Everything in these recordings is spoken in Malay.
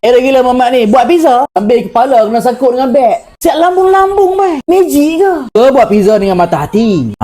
Gila Mamat ni. Buat pizza, ambil kepala kena sangkut dengan beg. Siap lambung-lambung, bang. Magic ke? Ke buat pizza dengan mata hati.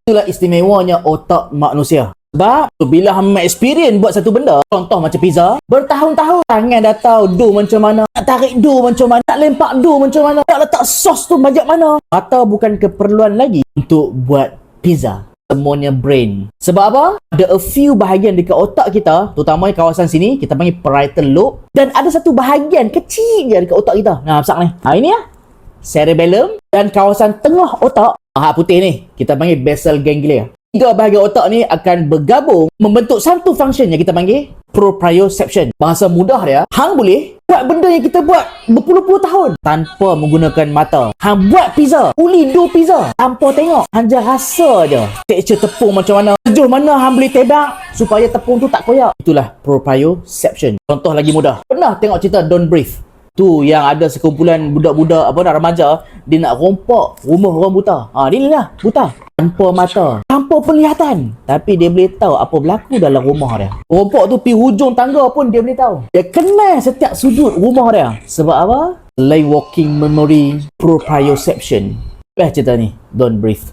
Itulah istimewanya otak manusia. Sebab bila hamba experience buat satu benda, contoh macam pizza, bertahun-tahun tangan dah tahu dough macam mana, nak tarik dough macam mana, nak lempak dough macam mana, nak letak sos tu macam mana. Mata bukan keperluan lagi untuk buat pizza. Semuanya brain. Sebab apa? Ada a few bahagian dekat otak kita, terutama di kawasan sini, kita panggil parietal lobe, dan ada satu bahagian kecil je dekat otak kita. Besar ni. Ini ya. Cerebellum, dan kawasan tengah otak, putih ni, kita panggil basal ganglia. Tiga bahagian otak ni akan bergabung membentuk satu function yang kita panggil proprioception. Bahasa mudah dia, hang boleh buat benda yang kita buat berpuluh-puluh tahun tanpa menggunakan mata. Hang buat pizza, uli dough pizza tanpa tengok, hang je rasa je tekstur tepung macam mana, sejauh mana hang boleh tebak supaya tepung tu tak koyak. Itulah proprioception. Contoh lagi mudah, pernah tengok cerita Don't Breathe? Tu yang ada sekumpulan budak-budak remaja, dia nak rompak rumah orang buta. Dia lah buta, tanpa mata, tanpa penglihatan, tapi dia boleh tahu apa berlaku dalam rumah dia. Rompak tu pergi hujung tangga pun dia boleh tahu. Dia kenal setiap sudut rumah dia. Sebab apa? Sleepwalking memory proprioception. Cerita ni Don't Breathe.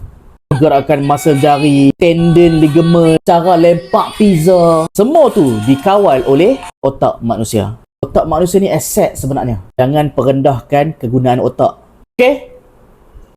Gerakan masa jari, tendon, ligamen, cara lempak pizza, semua tu dikawal oleh otak manusia. Otak manusia ni aset sebenarnya. Jangan perendahkan kegunaan otak. Okey?